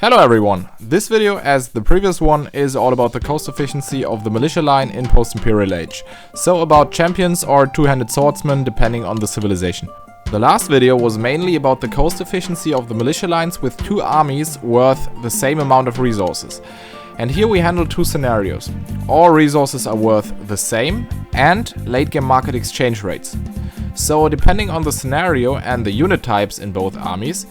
Hello everyone! This video, as the previous one, is all about the cost efficiency of the militia line in post-Imperial age. So about champions or two-handed swordsmen depending on the civilization. The last video was mainly about the cost efficiency of the militia lines with two armies worth the same amount of resources. And here we handle two scenarios. All resources are worth the same and late game market exchange rates. So depending on the scenario and the unit types in both armies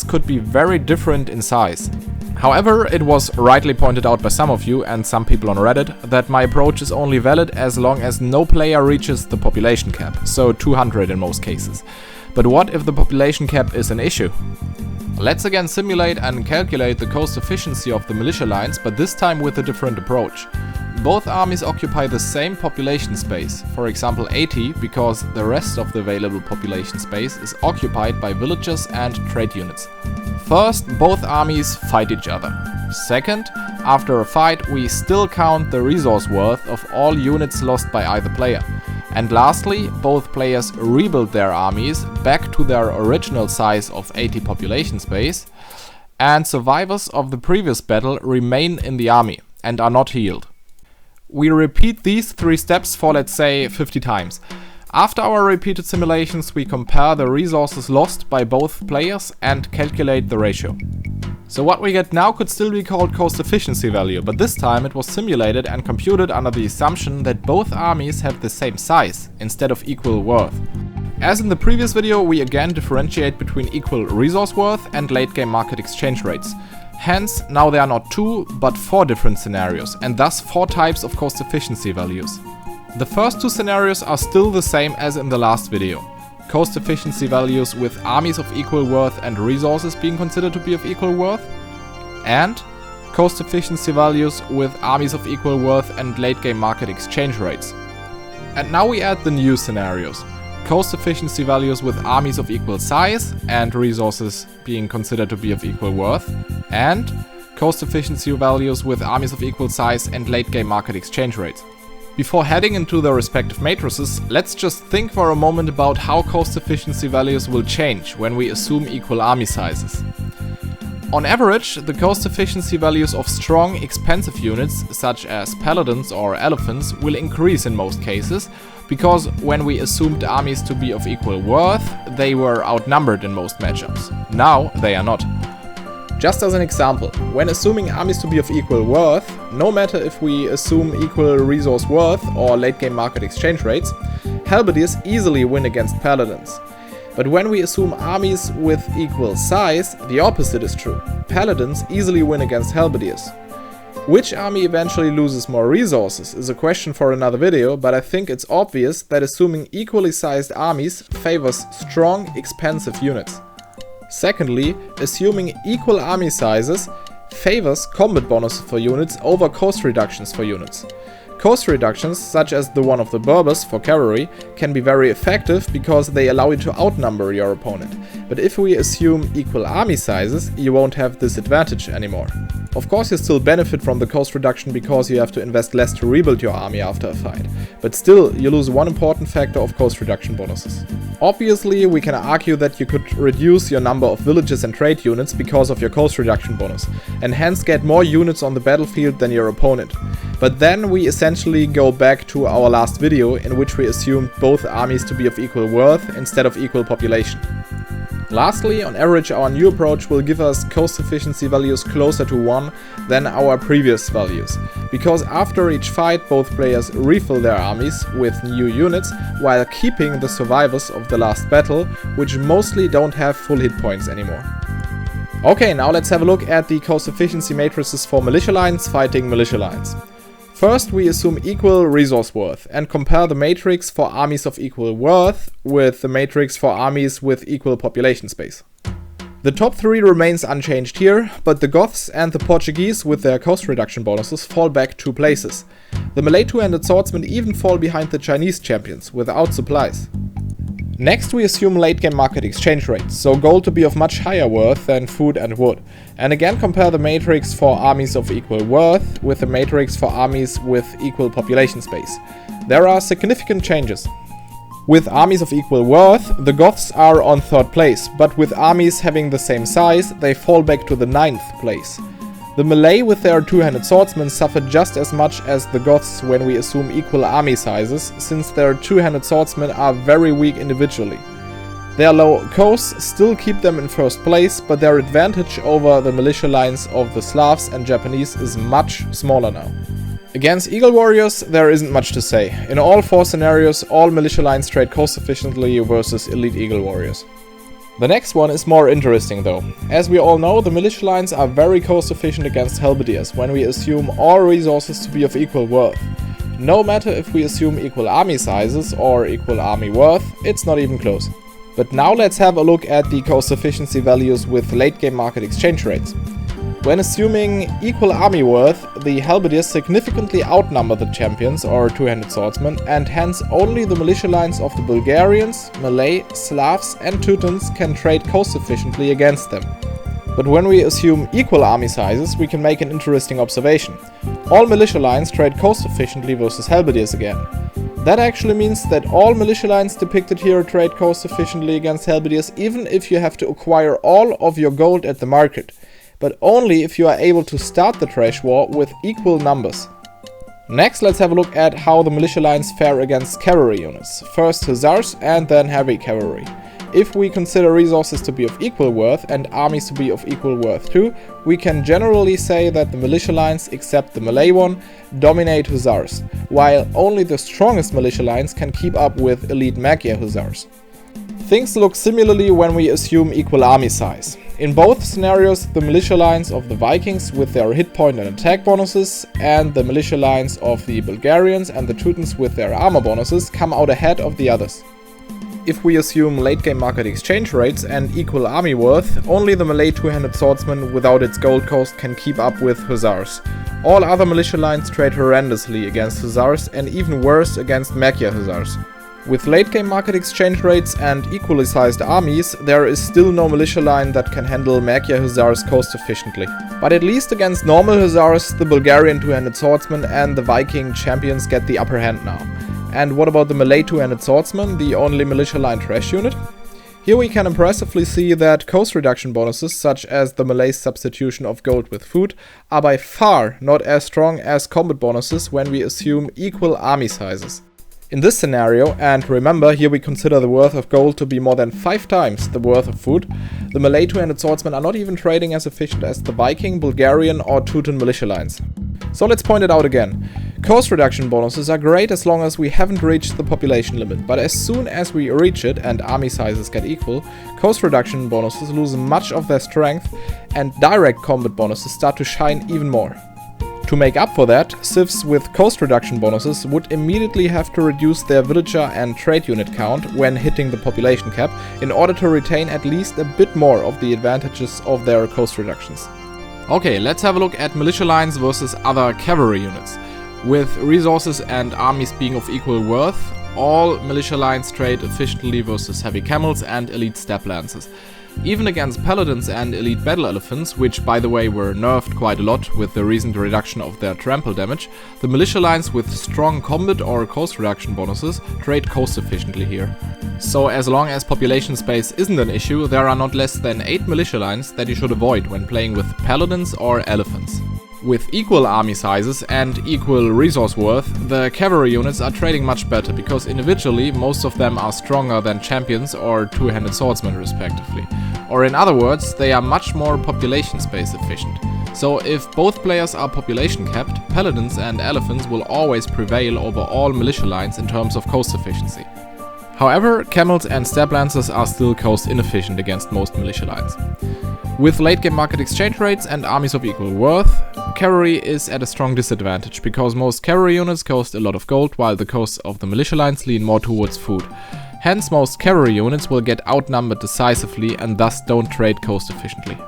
could be very different in size. However, it was rightly pointed out by some of you and some people on Reddit that my approach is only valid as long as no player reaches the population cap, so 200 in most cases. But what if the population cap is an issue? Let's again simulate and calculate the cost efficiency of the militia lines, but this time with a different approach. Both armies occupy the same population space, for example 80, because the rest of the available population space is occupied by villages and trade units. First, both armies fight each other. Second, after a fight we still count the resource worth of all units lost by either player. And lastly, both players rebuild their armies back to their original size of 80 population space, and survivors of the previous battle remain in the army and are not healed. We repeat these three steps for, let's say, 50 times. After our repeated simulations, we compare the resources lost by both players and calculate the ratio. So what we get now could still be called cost efficiency value, but this time it was simulated and computed under the assumption that both armies have the same size instead of equal worth. As in the previous video, we again differentiate between equal resource worth and late game market exchange rates. Hence, now there are not two, but four different scenarios, and thus four types of cost efficiency values. The first two scenarios are still the same as in the last video. Cost efficiency values with armies of equal worth and resources being considered to be of equal worth, and cost efficiency values with armies of equal worth and late game market exchange rates. And now we add the new scenarios. Cost efficiency values with armies of equal size and resources being considered to be of equal worth, and cost efficiency values with armies of equal size and late game market exchange rates. Before heading into the respective matrices, let's just think for a moment about how cost efficiency values will change when we assume equal army sizes. On average, the cost efficiency values of strong, expensive units, such as paladins or elephants, will increase in most cases, because when we assumed armies to be of equal worth, they were outnumbered in most matchups. Now they are not. Just as an example, when assuming armies to be of equal worth, no matter if we assume equal resource worth or late game market exchange rates, halberdiers easily win against paladins. But when we assume armies with equal size, the opposite is true. Paladins easily win against halberdiers. Which army eventually loses more resources is a question for another video, but I think it's obvious that assuming equally sized armies favors strong, expensive units. Secondly, assuming equal army sizes favors combat bonuses for units over cost reductions for units. Cost reductions, such as the one of the Berbers for cavalry, can be very effective because they allow you to outnumber your opponent. But if we assume equal army sizes, you won't have this advantage anymore. Of course, you still benefit from the cost reduction because you have to invest less to rebuild your army after a fight. But still, you lose one important factor of cost reduction bonuses. Obviously, we can argue that you could reduce your number of villages and trade units because of your cost reduction bonus, and hence get more units on the battlefield than your opponent. But then we essentially go back to our last video in which we assumed both armies to be of equal worth instead of equal population. Lastly, on average our new approach will give us cost efficiency values closer to 1 than our previous values, because after each fight both players refill their armies with new units while keeping the survivors of the last battle, which mostly don't have full hit points anymore. Okay, now let's have a look at the cost efficiency matrices for militia lines fighting militia lines. First, we assume equal resource worth and compare the matrix for armies of equal worth with the matrix for armies with equal population space. The top three remains unchanged here, but the Goths and the Portuguese with their cost reduction bonuses fall back 2 places. The Malay two-handed swordsmen even fall behind the Chinese champions without supplies. Next we assume late game market exchange rates, so gold to be of much higher worth than food and wood, and again compare the matrix for armies of equal worth with the matrix for armies with equal population space. There are significant changes. With armies of equal worth, the Goths are on 3rd place, but with armies having the same size, they fall back to the 9th place. The Malay with their two-handed swordsmen suffer just as much as the Goths when we assume equal army sizes, since their two-handed swordsmen are very weak individually. Their low costs still keep them in 1st place, but their advantage over the militia lines of the Slavs and Japanese is much smaller now. Against Eagle Warriors, there isn't much to say. In all 4 scenarios, all militia lines trade cost efficiently versus elite Eagle Warriors. The next one is more interesting though. As we all know, the militia lines are very cost efficient against halberdiers when we assume all resources to be of equal worth. No matter if we assume equal army sizes or equal army worth, it's not even close. But now let's have a look at the cost efficiency values with late game market exchange rates. When assuming equal army worth, the halberdiers significantly outnumber the champions or two-handed swordsmen, and hence only the militia lines of the Bulgarians, Malay, Slavs and Teutons can trade cost efficiently against them. But when we assume equal army sizes, we can make an interesting observation. All militia lines trade cost efficiently versus halberdiers again. That actually means that all militia lines depicted here trade cost efficiently against halberdiers, even if you have to acquire all of your gold at the market, but only if you are able to start the trash war with equal numbers. Next, let's have a look at how the militia lines fare against cavalry units. First hussars and then heavy cavalry. If we consider resources to be of equal worth and armies to be of equal worth too, we can generally say that the militia lines, except the Malay one, dominate hussars, while only the strongest militia lines can keep up with elite Magyar hussars. Things look similarly when we assume equal army size. In both scenarios, the militia lines of the Vikings with their hit point and attack bonuses, and the militia lines of the Bulgarians and the Teutons with their armor bonuses come out ahead of the others. If we assume late game market exchange rates and equal army worth, only the Malay two-handed swordsman without its gold cost can keep up with hussars. All other militia lines trade horrendously against hussars and even worse against Magyar hussars. With late game market exchange rates and equally sized armies, there is still no militia line that can handle Magyar hussars cost efficiently. But at least against normal hussars, the Bulgarian two-handed swordsman and the Viking champions get the upper hand now. And what about the Malay two-handed swordsman, the only militia line trash unit? Here we can impressively see that cost reduction bonuses, such as the Malay's substitution of gold with food, are by far not as strong as combat bonuses when we assume equal army sizes. In this scenario, and remember here we consider the worth of gold to be more than 5 times the worth of food, the Malay two-handed swordsmen are not even trading as efficient as the Viking, Bulgarian or Teuton militia lines. So let's point it out again. Cost reduction bonuses are great as long as we haven't reached the population limit, but as soon as we reach it and army sizes get equal, cost reduction bonuses lose much of their strength and direct combat bonuses start to shine even more. To make up for that, civs with cost reduction bonuses would immediately have to reduce their villager and trade unit count when hitting the population cap in order to retain at least a bit more of the advantages of their cost reductions. Okay, let's have a look at militia lines versus other cavalry units. With resources and armies being of equal worth, all militia lines trade efficiently versus heavy camels and elite steppe lances. Even against paladins and elite battle elephants, which by the way were nerfed quite a lot with the recent reduction of their trample damage, the militia lines with strong combat or cost reduction bonuses trade cost efficiently here. So as long as population space isn't an issue, there are not less than 8 militia lines that you should avoid when playing with paladins or elephants. With equal army sizes and equal resource worth, the cavalry units are trading much better because individually most of them are stronger than champions or two-handed swordsmen respectively. Or in other words, they are much more population space efficient. So if both players are population capped, paladins and elephants will always prevail over all militia lines in terms of cost efficiency. However, camels and steppe lancers are still cost inefficient against most militia lines. With late game market exchange rates and armies of equal worth, cavalry is at a strong disadvantage because most cavalry units cost a lot of gold while the costs of the militia lines lean more towards food. Hence most cavalry units will get outnumbered decisively and thus don't trade cost efficiently.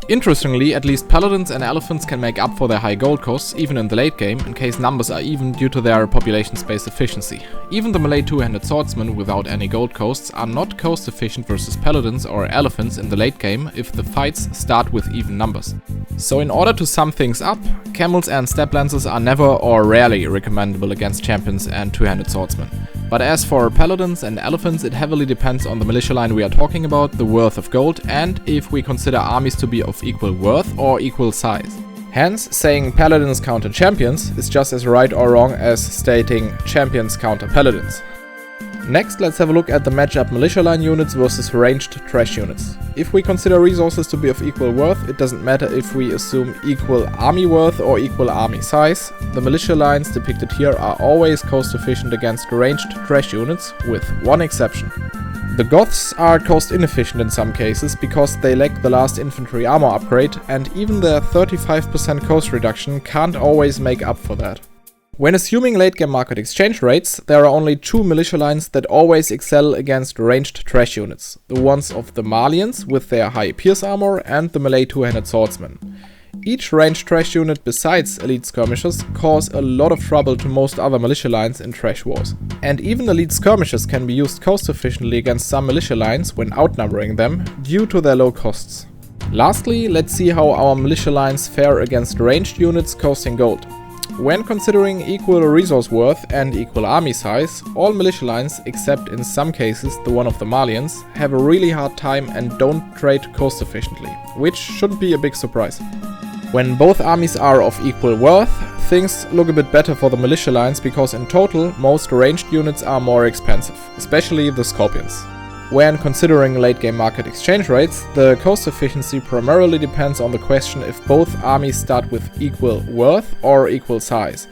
Interestingly, at least paladins and elephants can make up for their high gold costs even in the late game in case numbers are even due to their population space efficiency. Even the Malay two-handed swordsmen without any gold costs are not cost efficient versus paladins or elephants in the late game if the fights start with even numbers. So in order to sum things up, camels and steppe lancers are never or rarely recommendable against champions and two-handed swordsmen. But as for paladins and elephants, it heavily depends on the militia line we are talking about, the worth of gold, and if we consider armies to be of equal worth or equal size. Hence, saying paladins counter champions is just as right or wrong as stating champions counter paladins. Next, let's have a look at the matchup militia line units versus ranged trash units. If we consider resources to be of equal worth, it doesn't matter if we assume equal army worth or equal army size. The militia lines depicted here are always cost efficient against ranged trash units, with one exception. The Goths are cost inefficient in some cases because they lack the last infantry armor upgrade, and even their 35% cost reduction can't always make up for that. When assuming late game market exchange rates, there are only two militia lines that always excel against ranged trash units. The ones of the Malians with their high pierce armor and the melee two-handed swordsmen. Each ranged trash unit besides elite skirmishers cause a lot of trouble to most other militia lines in trash wars. And even elite skirmishers can be used cost efficiently against some militia lines when outnumbering them due to their low costs. Lastly, let's see how our militia lines fare against ranged units costing gold. When considering equal resource worth and equal army size, all militia lines, except in some cases the one of the Malians, have a really hard time and don't trade cost efficiently, which shouldn't be a big surprise. When both armies are of equal worth, things look a bit better for the militia lines because in total most ranged units are more expensive, especially the Scorpions. When considering late game market exchange rates, the cost efficiency primarily depends on the question if both armies start with equal worth or equal size.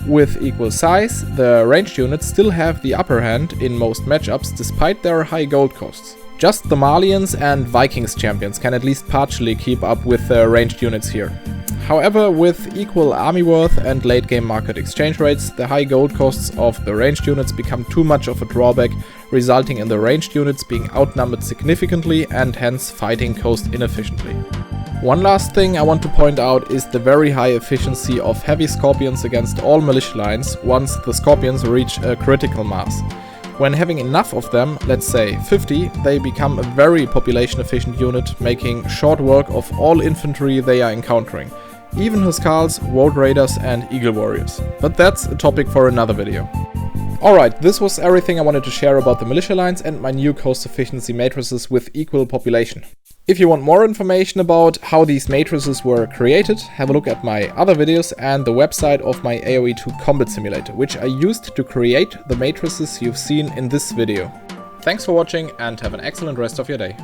With equal size, the ranged units still have the upper hand in most matchups despite their high gold costs. Just the Malians and Vikings champions can at least partially keep up with the ranged units here. However, with equal army worth and late game market exchange rates, the high gold costs of the ranged units become too much of a drawback, resulting in the ranged units being outnumbered significantly and hence fighting cost inefficiently. One last thing I want to point out is the very high efficiency of heavy Scorpions against all militia lines once the Scorpions reach a critical mass. When having enough of them, let's say 50, they become a very population efficient unit, making short work of all infantry they are encountering. Even Huskars, Road Raiders and Eagle Warriors. But that's a topic for another video. Alright, this was everything I wanted to share about the militia lines and my new cost efficiency matrices with equal population. If you want more information about how these matrices were created, have a look at my other videos and the website of my AoE 2 combat simulator, which I used to create the matrices you've seen in this video. Thanks for watching and have an excellent rest of your day.